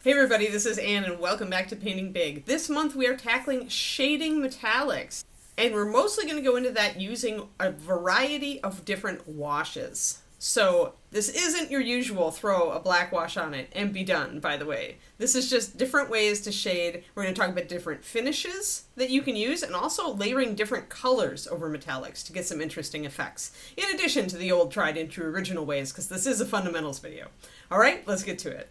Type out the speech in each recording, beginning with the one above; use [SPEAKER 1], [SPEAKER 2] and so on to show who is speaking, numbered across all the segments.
[SPEAKER 1] Hey everybody, this is Anne and welcome back to Painting Big. This month we are tackling shading metallics. And we're mostly going to go into that using a variety of different washes. So this isn't your usual throw a black wash on it and be done, by the way. This is just different ways to shade. We're going to talk about different finishes that you can use and also layering different colors over metallics to get some interesting effects. In addition to the old tried and true original ways, because this is a fundamentals video. Alright, let's get to it.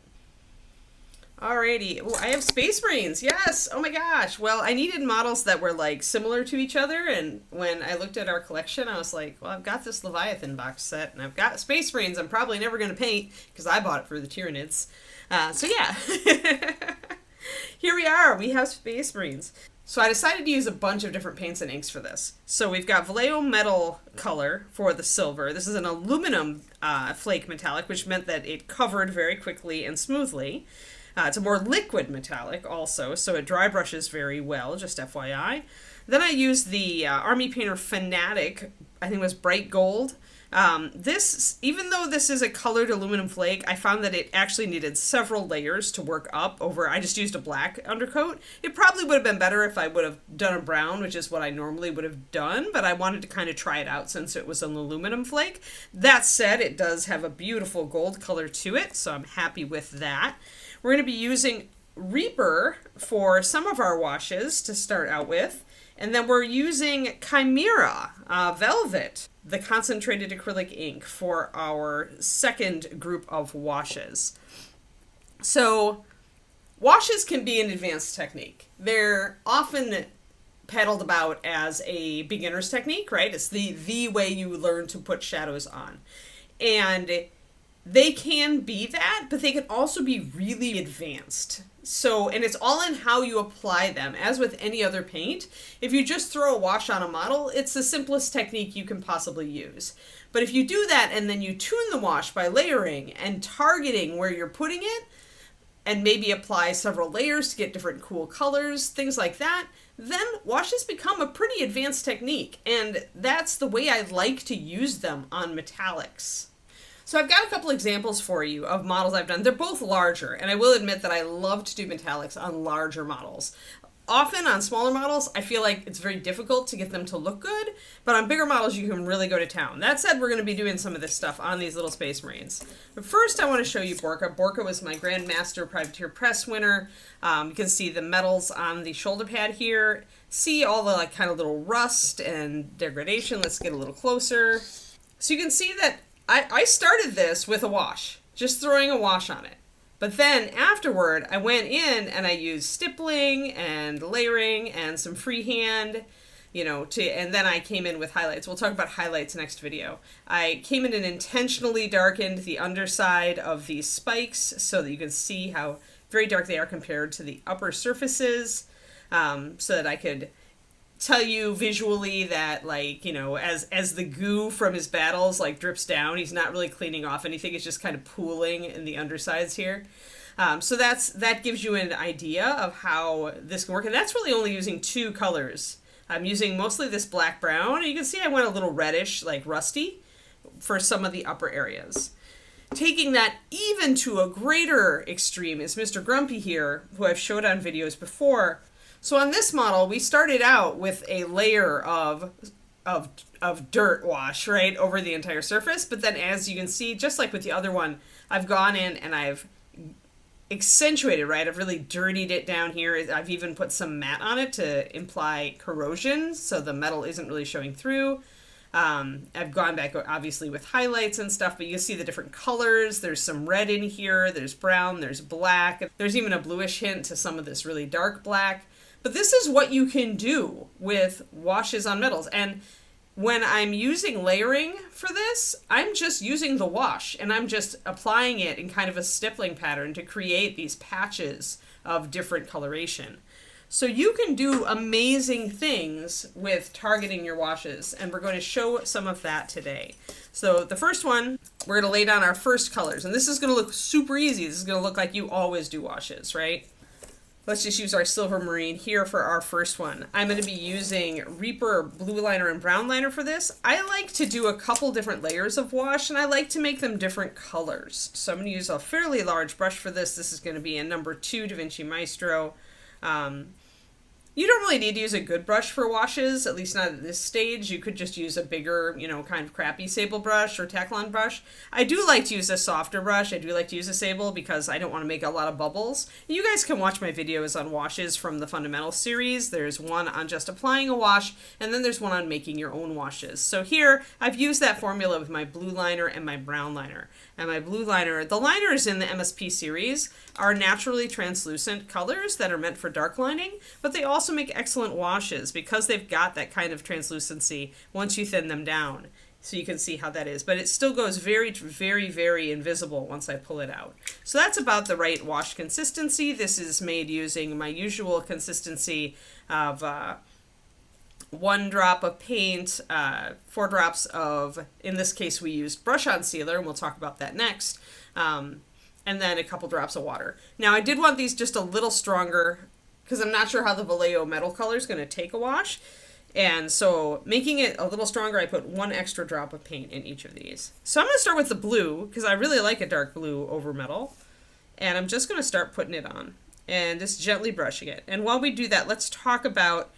[SPEAKER 1] Alrighty. Oh, I have Space Marines. Yes. Oh my gosh. Well, I needed models that were like similar to each other, and when I looked at our collection, I was like, well, I've got this Leviathan box set, and I've got Space Marines I'm probably never going to paint because I bought it for the Tyranids. So yeah. Here we are. We have Space Marines. So I decided to use a bunch of different paints and inks for this. So we've got Vallejo metal color for the silver. This is an aluminum flake metallic, which meant that it covered very quickly and smoothly. It's a more liquid metallic also, so it dry brushes very well, just FYI. Then I used the Army Painter Fanatic, I think it was bright gold. This, even though this is a colored aluminum flake, I found that it actually needed several layers to work up over. I just used a black undercoat. It probably would have been better if I would have done a brown, which is what I normally would have done, but I wanted to kind of try it out since it was an aluminum flake. That said, it does have a beautiful gold color to it, so I'm happy with that. We're going to be using Reaper for some of our washes to start out with. And then we're using Chimera Velvet, the concentrated acrylic ink, for our second group of washes. So washes can be an advanced technique. They're often peddled about as a beginner's technique, right? It's the way you learn to put shadows on. And they can be that, but they can also be really advanced. So, and it's all in how you apply them. As with any other paint, if you just throw a wash on a model, it's the simplest technique you can possibly use. But if you do that and then you tune the wash by layering and targeting where you're putting it, and maybe apply several layers to get different cool colors, things like that, then washes become a pretty advanced technique. And that's the way I like to use them on metallics. So I've got a couple examples for you of models I've done. They're both larger, and I will admit that I love to do metallics on larger models. Often on smaller models, I feel like it's very difficult to get them to look good, but on bigger models, you can really go to town. That said, we're going to be doing some of this stuff on these little Space Marines. But first, I want to show you Borka. Borka was my Grandmaster Privateer Press winner. You can see the metals on the shoulder pad here. See all the like kind of little rust and degradation. Let's get a little closer. So you can see that I started this with a wash, just throwing a wash on it. But then afterward, I went in and I used stippling and layering and some freehand, and then I came in with highlights. We'll talk about highlights next video. I came in and intentionally darkened the underside of these spikes so that you can see how very dark they are compared to the upper surfaces, so that I could tell you visually that, as the goo from his battles drips down, he's not really cleaning off anything. It's just kind of pooling in the undersides here. So that gives you an idea of how this can work. And that's really only using two colors. I'm using mostly this black brown. And you can see I went a little reddish, like rusty, for some of the upper areas. Taking that even to a greater extreme is Mr. Grumpy here, who I've showed on videos before. So on this model, we started out with a layer of dirt wash, right, over the entire surface. But then as you can see, just like with the other one, I've gone in and I've accentuated, right? I've really dirtied it down here. I've even put some matte on it to imply corrosion, so the metal isn't really showing through. I've gone back, obviously, with highlights and stuff, but you can see the different colors. There's some red in here, there's brown, there's black. There's even a bluish hint to some of this really dark black. But this is what you can do with washes on metals. And when I'm using layering for this, I'm just using the wash and I'm just applying it in kind of a stippling pattern to create these patches of different coloration. So you can do amazing things with targeting your washes, and we're going to show some of that today. So the first one, we're going to lay down our first colors, and this is going to look super easy. This is going to look like you always do washes, right? let's just use our silver marine here for our first one. I'm going to be using Reaper blue liner and brown liner for this. I like to do a couple different layers of wash, and I like to make them different colors. So I'm going to use a fairly large brush for this. This is going to be a number 2 Da Vinci Maestro. You don't really need to use a good brush for washes, at least not at this stage. You could just use a bigger, kind of crappy sable brush or Taklon brush. I do like to use a softer brush. I do like to use a sable because I don't want to make a lot of bubbles. You guys can watch my videos on washes from the Fundamental series. There's one on just applying a wash, and then there's one on making your own washes. So here, I've used that formula with my blue liner and my brown liner. And my blue liner, the liners in the MSP series are naturally translucent colors that are meant for dark lining, but they also make excellent washes because they've got that kind of translucency once you thin them down. So you can see how that is. But it still goes very, very, very invisible once I pull it out. So that's about the right wash consistency. This is made using my usual consistency of 1 drop of paint, 4 drops of, in this case we used brush-on sealer, and we'll talk about that next, and then a couple drops of water. Now I did want these just a little stronger because I'm not sure how the Vallejo metal color is going to take a wash, and so making it a little stronger, I put 1 extra drop of paint in each of these. So I'm going to start with the blue because I really like a dark blue over metal, and I'm just going to start putting it on and just gently brushing it. And while we do that, let's talk about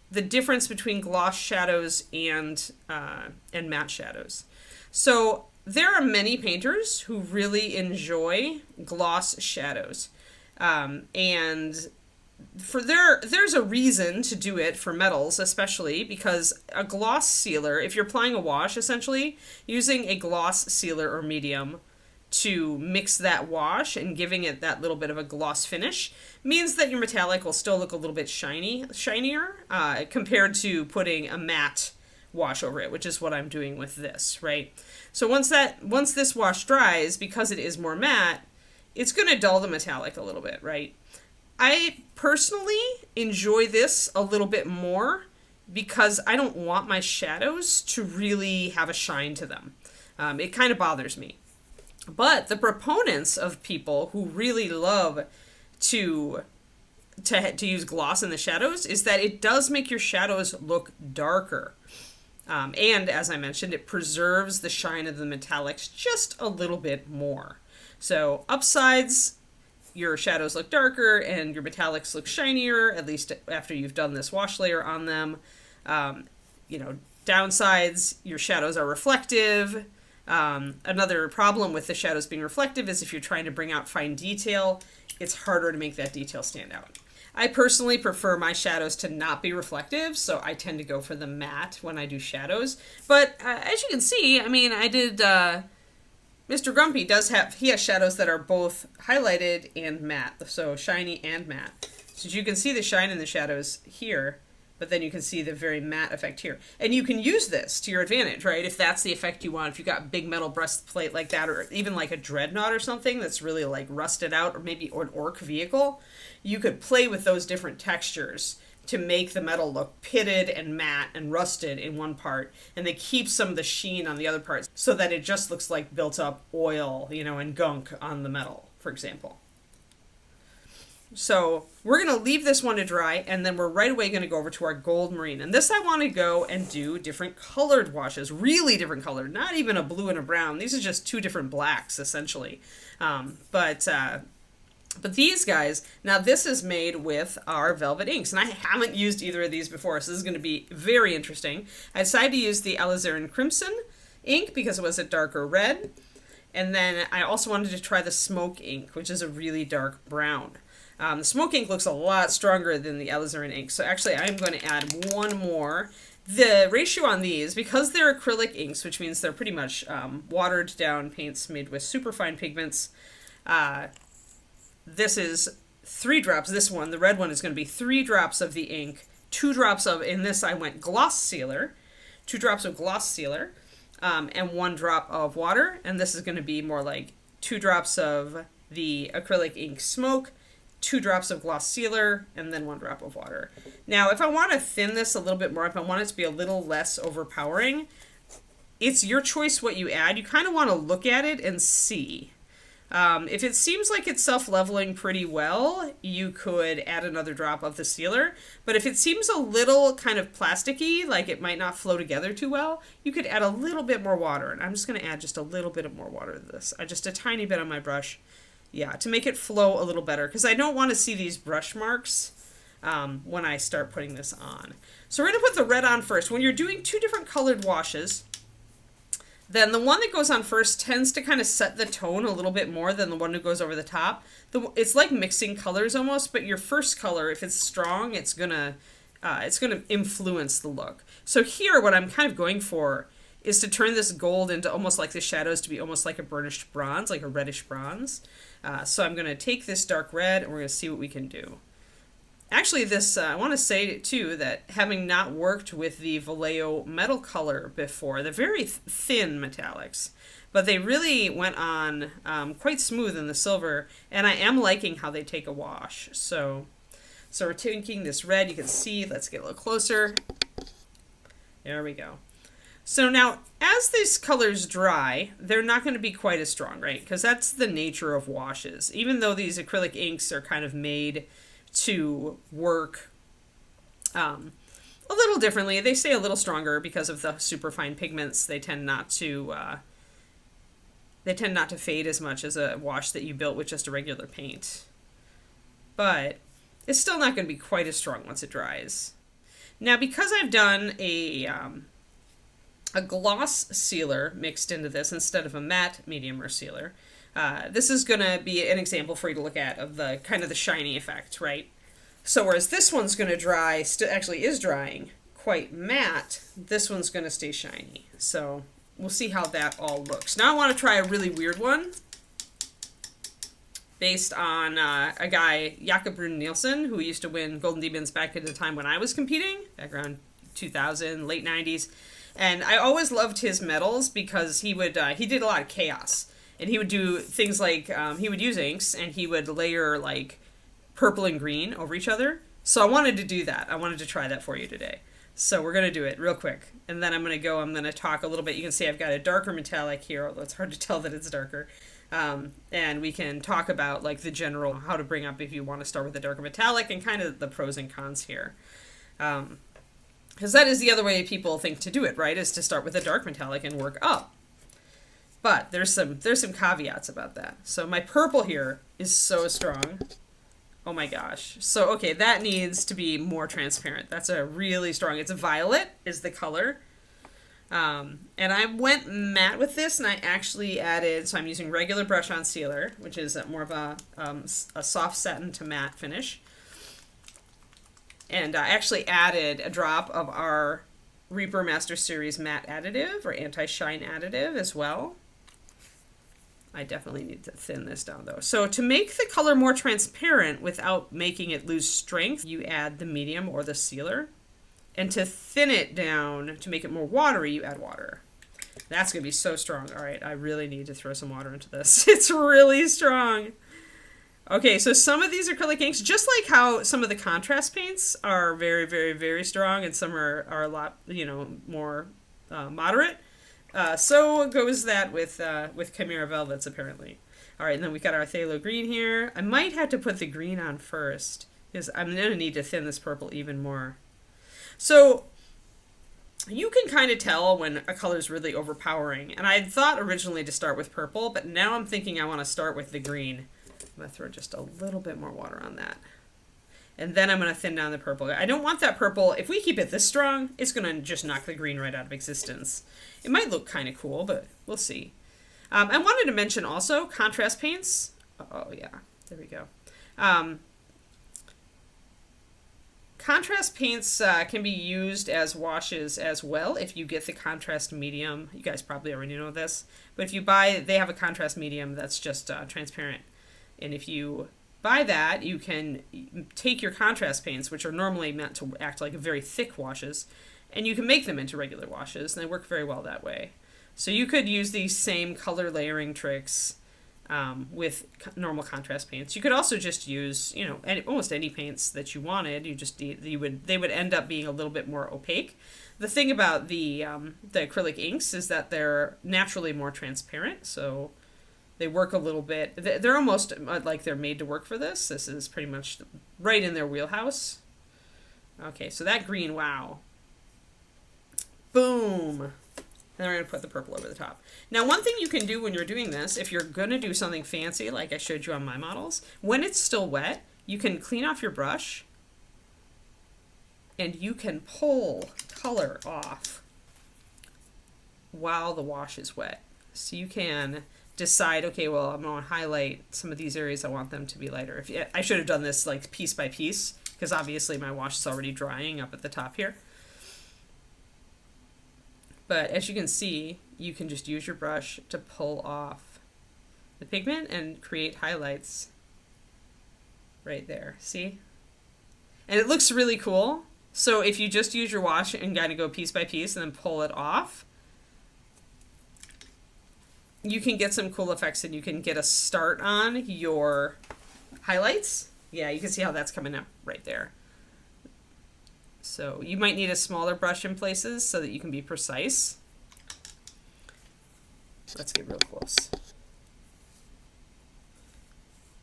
[SPEAKER 1] the difference between gloss shadows and matte shadows. So there are many painters who really enjoy gloss shadows, and there's a reason to do it for metals, especially because a gloss sealer, if you're applying a wash, essentially using a gloss sealer or medium to mix that wash and giving it that little bit of a gloss finish means that your metallic will still look a little bit shinier compared to putting a matte wash over it, which is what I'm doing with this, right? So once this wash dries, because it is more matte, it's going to dull the metallic a little bit, right? I personally enjoy this a little bit more because I don't want my shadows to really have a shine to them. It kind of bothers me. But the proponents of people who really love to use gloss in the shadows is that it does make your shadows look darker. And as I mentioned, it preserves the shine of the metallics just a little bit more. So upsides, your shadows look darker and your metallics look shinier, at least after you've done this wash layer on them. Downsides, your shadows are reflective. Another problem with the shadows being reflective is if you're trying to bring out fine detail, it's harder to make that detail stand out. I personally prefer my shadows to not be reflective, so I tend to go for the matte when I do shadows. But as you can see, I mean, I did, Mr. Grumpy he has shadows that are both highlighted and matte, so shiny and matte. So you can see the shine in the shadows here, but then you can see the very matte effect here. And you can use this to your advantage, right? If that's the effect you want, if you've got big metal breastplate like that, or even like a dreadnought or something that's really like rusted out, or maybe an orc vehicle, you could play with those different textures to make the metal look pitted and matte and rusted in one part, and they keep some of the sheen on the other parts so that it just looks like built up oil, and gunk on the metal, for example. So we're going to leave this one to dry, and then we're right away going to go over to our gold marine. And this I want to go and do different colored washes, really different colored, not even a blue and a brown. These are just 2 different blacks, essentially. But these guys, now this is made with our velvet inks, and I haven't used either of these before, so this is going to be very interesting. I decided to use the Alizarin Crimson ink because it was a darker red, and then I also wanted to try the Smoke ink, which is a really dark brown. The Smoke ink looks a lot stronger than the Alizarin ink, so actually I'm going to add 1 more. The ratio on these, because they're acrylic inks, which means they're pretty much watered down paints made with superfine pigments, this is 3 drops. This one, the red one, is going to be 3 drops of the ink, 2 drops of, in this I went gloss sealer, 2 drops of gloss sealer, and 1 drop of water, and this is going to be more like 2 drops of the acrylic ink Smoke, 2 drops of gloss sealer, and then 1 drop of water. Now, if I want to thin this a little bit more, if I want it to be a little less overpowering, it's your choice what you add. You kind of want to look at it and see. If it seems like it's self-leveling pretty well, you could add another drop of the sealer. But if it seems a little kind of plasticky, like it might not flow together too well, you could add a little bit more water. And I'm just going to add just a little bit more water to this. Just a tiny bit on my brush. Yeah, to make it flow a little better. Because I don't want to see these brush marks when I start putting this on. So we're going to put the red on first. When you're doing two different colored washes, then the one that goes on first tends to kind of set the tone a little bit more than the one who goes over the top. It's like mixing colors almost, but your first color, if it's strong, it's gonna influence the look. So here, what I'm kind of going for is to turn this gold into almost like the shadows to be almost like a burnished bronze, like a reddish bronze. So I'm going to take this dark red and we're going to see what we can do. Actually, this I want to say, too, that having not worked with the Vallejo metal color before, they're very thin metallics, but they really went on quite smooth in the silver, and I am liking how they take a wash. So we're taking this red, you can see, let's get a little closer. There we go. So now, as these colors dry, they're not going to be quite as strong, right? Because that's the nature of washes. Even though these acrylic inks are kind of made to work a little differently. They stay a little stronger because of the superfine pigments. They tend not to fade as much as a wash that you built with just a regular paint. But it's still not going to be quite as strong once it dries. Now, because I've done a gloss sealer mixed into this instead of a matte medium or sealer, this is going to be an example for you to look at of the kind of the shiny effect, right? So whereas this one's going to dry, actually is drying quite matte, this one's going to stay shiny. So we'll see how that all looks. Now I want to try a really weird one based on a guy, Jakob Brun-Nielsen, who used to win Golden Demons back at the time when I was competing, back around 2000, late 90s. And I always loved his medals because he did a lot of chaos. And he would do things like, he would use inks, and he would layer, like, purple and green over each other. So I wanted to do that. I wanted to try that for you today. So we're going to do it real quick. And then I'm going to talk a little bit. You can see I've got a darker metallic here, although it's hard to tell that it's darker. And we can talk about, like, the general, how to bring up if you want to start with a darker metallic, and kind of the pros and cons here. Because that is the other way people think to do it, right? Is to start with a dark metallic and work up. But there's some caveats about that. So my purple here is so strong. Oh my gosh. So, okay, that needs to be more transparent. That's a really strong, it's a violet is the color. And I went matte with this, and I actually added, so I'm using regular brush on sealer, which is more of a soft satin to matte finish. And I actually added a drop of our Reaper Master Series matte additive, or anti-shine additive as well. I definitely need to thin this down though. So to make the color more transparent without making it lose strength, you add the medium or the sealer. And to thin it down, to make it more watery, you add water. That's going to be so strong. All right, I really need to throw some water into this. It's really strong. Okay, so some of these acrylic inks, just like how some of the contrast paints are very, very, very strong, and some are a lot, more moderate. So goes that with Chimera Velvets, apparently. All right, and then we got our phthalo green here. I might have to put the green on first, because I'm going to need to thin this purple even more. So you can kind of tell when a color is really overpowering. And I had thought originally to start with purple, but now I'm thinking I want to start with the green. I'm going to throw just a little bit more water on that. And then I'm going to thin down the purple. I don't want that purple. If we keep it this strong, it's going to just knock the green right out of existence. It might look kind of cool, but we'll see. I wanted to mention also contrast paints. Oh, yeah. There we go. Contrast paints can be used as washes as well if you get the contrast medium. You guys probably already know this. But if you buy, they have a contrast medium that's just transparent. And if you buy that, you can take your contrast paints, which are normally meant to act like very thick washes, and you can make them into regular washes, and they work very well that way. So you could use these same color layering tricks with normal contrast paints. You could also just use, almost any paints that you wanted. They would end up being a little bit more opaque. The thing about the acrylic inks is that they're naturally more transparent. So They work a little bit. They're almost like they're made to work for this. This is pretty much right in their wheelhouse. Okay, so that green, wow. Boom. And then we're going to put the purple over the top. Now, one thing you can do when you're doing this, if you're going to do something fancy, like I showed you on my models, when it's still wet, you can clean off your brush and you can pull color off while the wash is wet. So you can decide, okay, well, I'm going to highlight some of these areas I want them to be lighter. I should have done this like piece by piece, because obviously my wash is already drying up at the top here. But as you can see, you can just use your brush to pull off the pigment and create highlights right there. See? And it looks really cool. So if you just use your wash and kind of go piece by piece and then pull it off, you can get some cool effects and you can get a start on your highlights. Yeah, you can see how that's coming up right there. So you might need a smaller brush in places so that you can be precise. Let's get real close.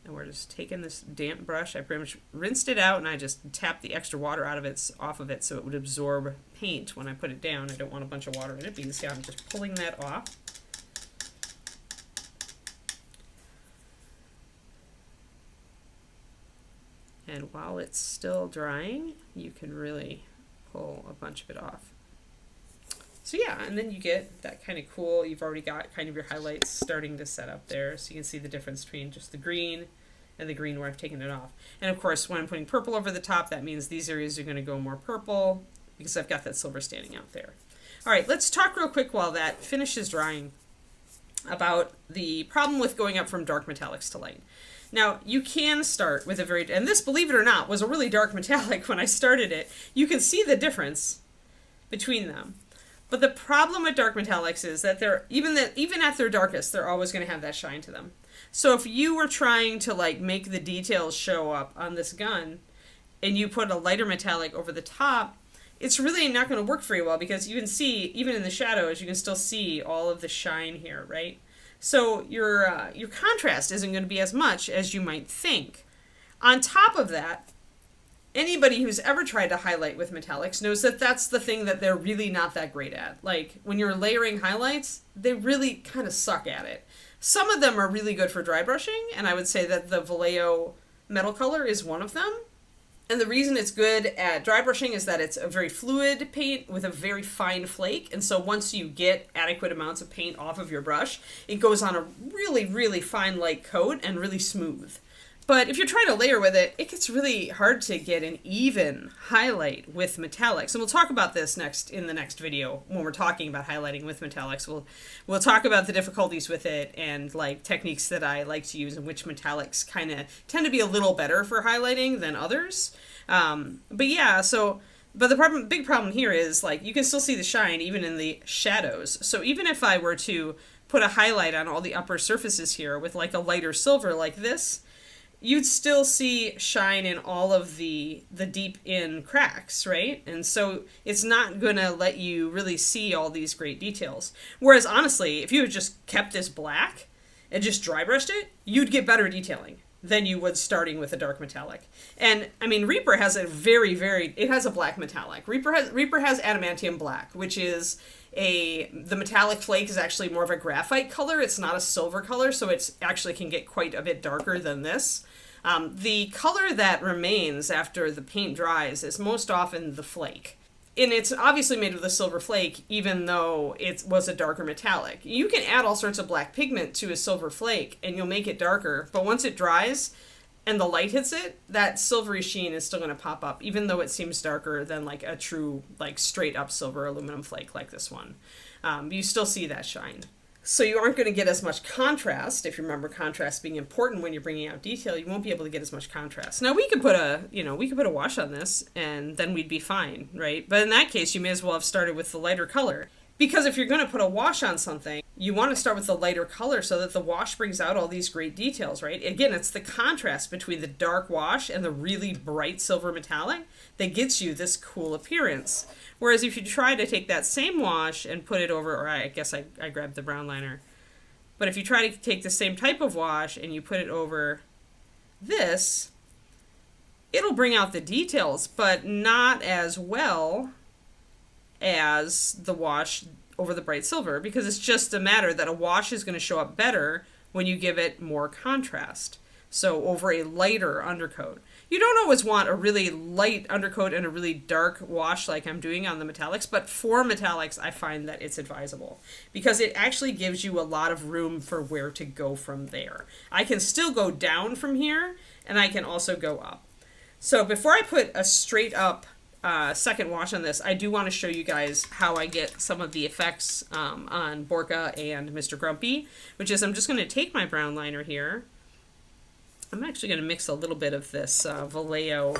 [SPEAKER 1] And we're just taking this damp brush. I pretty much rinsed it out and I just tapped the extra water off of it so it would absorb paint when I put it down. I don't want a bunch of water in it, but you can see I'm just pulling that off. And while it's still drying, you can really pull a bunch of it off. So yeah, and then you get that kind of cool, you've already got kind of your highlights starting to set up there. So you can see the difference between just the green and the green where I've taken it off. And of course, when I'm putting purple over the top, that means these areas are going to go more purple because I've got that silver standing out there. All right, let's talk real quick while that finishes drying about the problem with going up from dark metallics to light. Now, you can start with a very, and this, believe it or not, was a really dark metallic when I started it. You can see the difference between them. But the problem with dark metallics is that even at their darkest, they're always going to have that shine to them. So if you were trying to like make the details show up on this gun and you put a lighter metallic over the top, it's really not going to work very well because you can see, even in the shadows, you can still see all of the shine here, right? So your contrast isn't going to be as much as you might think. On top of that, anybody who's ever tried to highlight with metallics knows that that's the thing that they're really not that great at. Like, when you're layering highlights, they really kind of suck at it. Some of them are really good for dry brushing, and I would say that the Vallejo metal color is one of them. And the reason it's good at dry brushing is that it's a very fluid paint with a very fine flake. And so once you get adequate amounts of paint off of your brush, it goes on a really, really fine light coat and really smooth. But if you're trying to layer with it, it gets really hard to get an even highlight with metallics. And we'll talk about this in the next video when we're talking about highlighting with metallics. We'll talk about the difficulties with it and like techniques that I like to use and which metallics kind of tend to be a little better for highlighting than others. But yeah, but the big problem here is like you can still see the shine even in the shadows. So even if I were to put a highlight on all the upper surfaces here with like a lighter silver like this, you'd still see shine in all of the deep in cracks, right? And so it's not going to let you really see all these great details. Whereas honestly, if you had just kept this black and just dry brushed it, you'd get better detailing than you would starting with a dark metallic. And I mean, Reaper has it has a black metallic. Reaper has adamantium black, which is the metallic flake is actually more of a graphite color. It's not a silver color, so it's actually can get quite a bit darker than this. The color that remains after the paint dries is most often the flake. And it's obviously made of the silver flake, even though it was a darker metallic. You can add all sorts of black pigment to a silver flake, and you'll make it darker. But once it dries and the light hits it, that silvery sheen is still going to pop up, even though it seems darker than like a true, like straight up silver aluminum flake like this one. You still see that shine. So you aren't going to get as much contrast. If you remember contrast being important when you're bringing out detail, you won't be able to get as much contrast. Now we could put a wash on this and then we'd be fine, right? But in that case, you may as well have started with the lighter color. Because if you're going to put a wash on something, you want to start with the lighter color so that the wash brings out all these great details, right? Again, it's the contrast between the dark wash and the really bright silver metallic that gets you this cool appearance. Whereas if you try to take that same wash and put it over, or I guess I grabbed the brown liner, But if you try to take the same type of wash and you put it over this, it'll bring out the details, but not as well as the wash over the bright silver, because it's just a matter that a wash is going to show up better when you give it more contrast. So over a lighter undercoat. You don't always want a really light undercoat and a really dark wash like I'm doing on the metallics, but for metallics I find that it's advisable because it actually gives you a lot of room for where to go from there. I can still go down from here, and I can also go up. So before I put a straight up second wash on this, I do want to show you guys how I get some of the effects on Borka and Mr. Grumpy, which is I'm just going to take my brown liner here. I'm actually going to mix a little bit of this Vallejo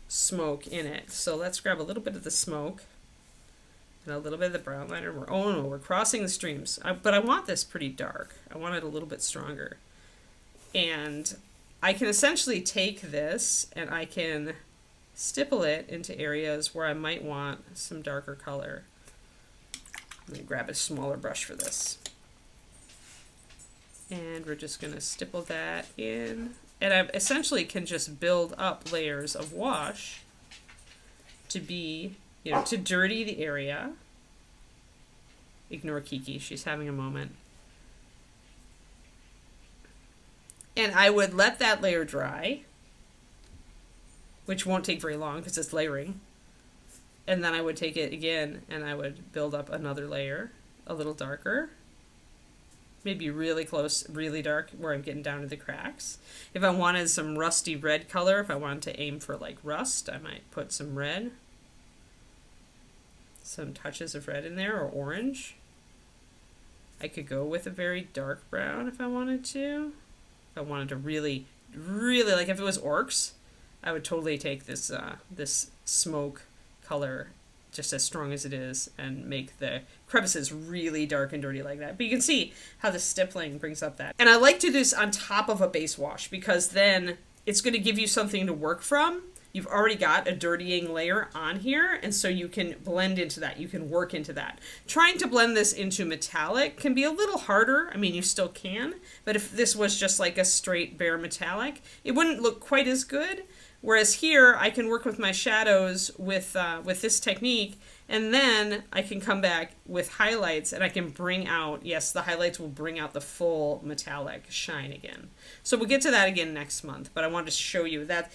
[SPEAKER 1] smoke in it. So let's grab a little bit of the smoke and a little bit of the brown liner. We're crossing the streams. But I want this pretty dark. I want it a little bit stronger. And I can essentially take this and I can stipple it into areas where I might want some darker color. I'm going to grab a smaller brush for this. And we're just going to stipple that in. And I essentially can just build up layers of wash to be, to dirty the area. Ignore Kiki, she's having a moment. And I would let that layer dry, which won't take very long because it's layering. And then I would take it again and I would build up another layer, a little darker. Maybe really close, really dark, where I'm getting down to the cracks. If I wanted some rusty red color, if I wanted to aim for like rust, I might put some red. Some touches of red in there, or orange. I could go with a very dark brown if I wanted to. If I wanted to really, really, like if it was orcs, I would totally take this this smoke color, just as strong as it is, and make the crevices really dark and dirty like that. But you can see how the stippling brings up that. And I like to do this on top of a base wash because then it's going to give you something to work from. You've already got a dirtying layer on here, and so you can blend into that. You can work into that. Trying to blend this into metallic can be a little harder. I mean, you still can, but if this was just like a straight bare metallic, it wouldn't look quite as good. Whereas here, I can work with my shadows with this technique, and then I can come back with highlights, and I can bring out, yes, the highlights will bring out the full metallic shine again. So we'll get to that again next month, but I wanted to show you that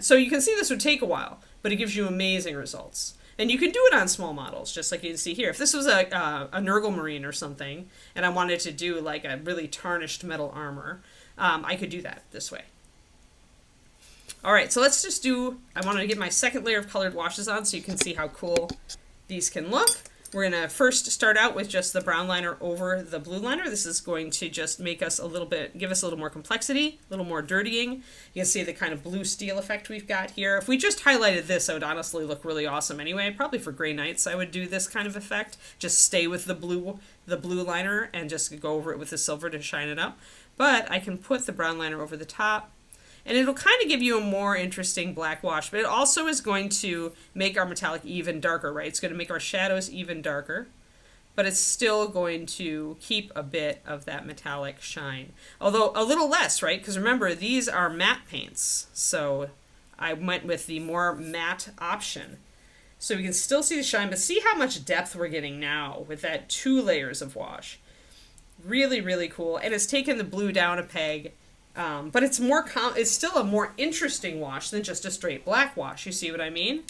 [SPEAKER 1] so you can see this would take a while, but it gives you amazing results. And you can do it on small models, just like you can see here. If this was a Nurgle Marine or something, and I wanted to do like a really tarnished metal armor, I could do that this way. All right, so let's just I wanted to get my second layer of colored washes on so you can see how cool these can look. We're going to first start out with just the brown liner over the blue liner. This is going to just make us give us a little more complexity, a little more dirtying. You can see the kind of blue steel effect we've got here. If we just highlighted this, it would honestly look really awesome anyway. Probably for Grey Knights, I would do this kind of effect. Just stay with the blue liner and just go over it with the silver to shine it up. But I can put the brown liner over the top. And it'll kind of give you a more interesting black wash, but it also is going to make our metallic even darker, right? It's going to make our shadows even darker, but it's still going to keep a bit of that metallic shine. Although a little less, right? Because remember, these are matte paints, so I went with the more matte option. So we can still see the shine, but see how much depth we're getting now with that 2 layers of wash. Really, really cool. And it's taken the blue down a peg. But it's still a more interesting wash than just a straight black wash. You see what I mean?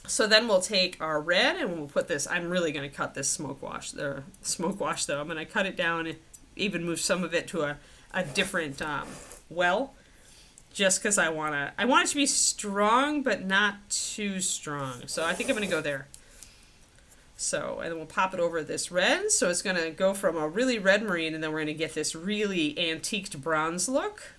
[SPEAKER 1] So then we'll take our red and we'll put this. I'm really going to cut this smoke wash. The smoke wash though, I'm going to cut it down and even move some of it to a different well, just because I want it to be strong but not too strong. So I think I'm going to go there. So, and then we'll pop it over this red. So it's going to go from a really red marine, and then we're going to get this really antiqued bronze look.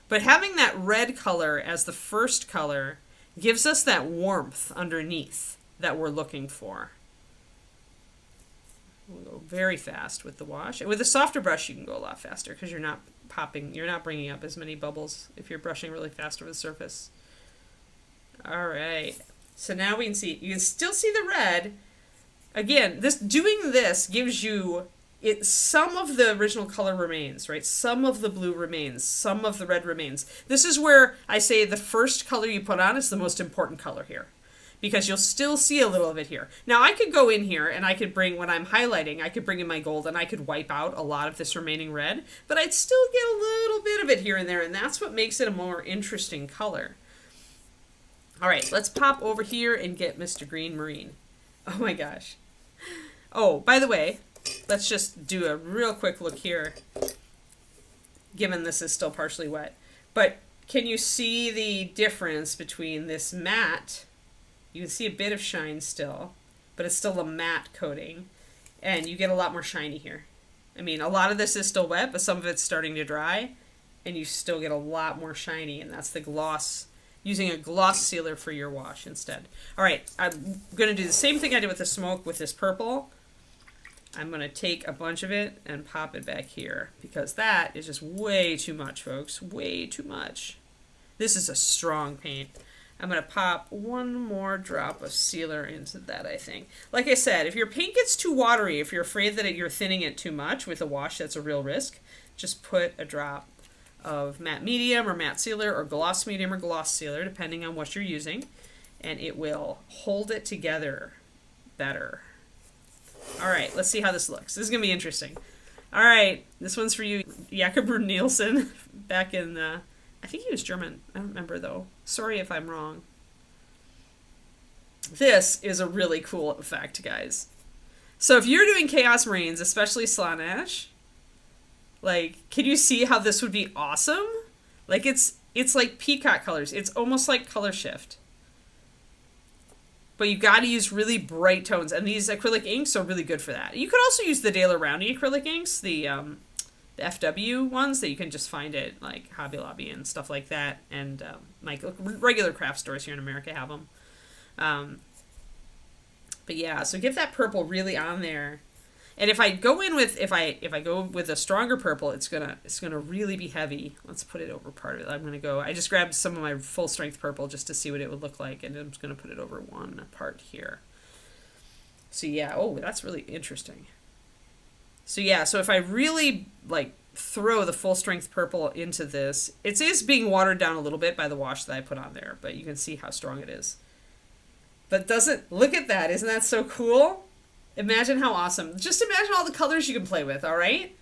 [SPEAKER 1] But having that red color as the first color gives us that warmth underneath that we're looking for. We'll go very fast with the wash. And with a softer brush, you can go a lot faster because you're not bringing up as many bubbles if you're brushing really fast over the surface. All right. So now we can see, you can still see the red, again, doing this gives you some of the original color remains, right? Some of the blue remains, some of the red remains. This is where I say the first color you put on is the most important color here, because you'll still see a little of it here. Now I could go in here and I could bring, when I'm highlighting, I could bring in my gold and I could wipe out a lot of this remaining red, but I'd still get a little bit of it here and there, and that's what makes it a more interesting color. All right, let's pop over here and get Mr. Green Marine. Oh my gosh. Oh, by the way, let's just do a real quick look here, given this is still partially wet. But can you see the difference between this matte? You can see a bit of shine still, but it's still a matte coating, and you get a lot more shiny here. I mean, a lot of this is still wet, but some of it's starting to dry, and you still get a lot more shiny, and that's the gloss, using a gloss sealer for your wash instead. All right, I'm going to do the same thing I did with the smoke with this purple. I'm going to take a bunch of it and pop it back here, because that is just way too much, folks. Way too much. This is a strong paint. I'm going to pop one more drop of sealer into that, I think. Like I said, if your paint gets too watery, if you're afraid that you're thinning it too much with a wash, that's a real risk. Just put a drop of matte medium or matte sealer or gloss medium or gloss sealer, depending on what you're using, and it will hold it together better. All right, let's see how this looks. This is going to be interesting. All right, this one's for you, Jakob Nielsen, back in the... I think he was German. I don't remember, though. Sorry if I'm wrong. This is a really cool effect, guys. So if you're doing Chaos Marines, especially Slanesh, like, can you see how this would be awesome? Like, it's like peacock colors. It's almost like color shift. But you got to use really bright tones, and these acrylic inks are really good for that. You could also use the Daler Rowney acrylic inks, the FW ones that you can just find at like Hobby Lobby and stuff like that, and like regular craft stores here in America have them. But yeah, so get that purple really on there, and if I go in with if I go with a stronger purple, it's gonna really be heavy. Let's put it over part of it. I just grabbed some of my full strength purple just to see what it would look like, and I'm just gonna put it over one part here. So yeah, oh, that's really interesting. So yeah, so if I really like throw the full strength purple into this, it is being watered down a little bit by the wash that I put on there, but you can see how strong it is. But look at that, isn't that so cool? Imagine how awesome. Just imagine all the colors you can play with, all right?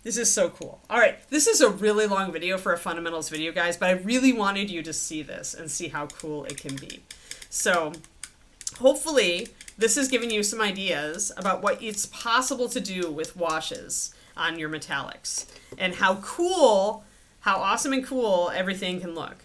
[SPEAKER 1] This is so cool. All right, this is a really long video for a fundamentals video, guys, but I really wanted you to see this and see how cool it can be. So hopefully this is giving you some ideas about what it's possible to do with washes on your metallics, and how awesome and cool everything can look.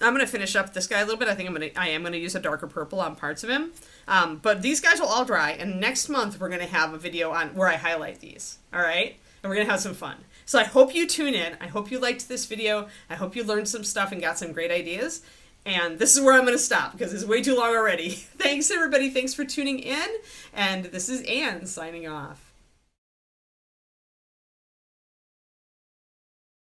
[SPEAKER 1] I'm going to finish up this guy a little bit. I think I am going to use a darker purple on parts of him. But these guys will all dry, and next month we're going to have a video on where I highlight these. All right? And we're going to have some fun. So I hope you tune in. I hope you liked this video. I hope you learned some stuff and got some great ideas. And this is where I'm going to stop because it's way too long already. Thanks, everybody. Thanks for tuning in. And this is Anne signing off.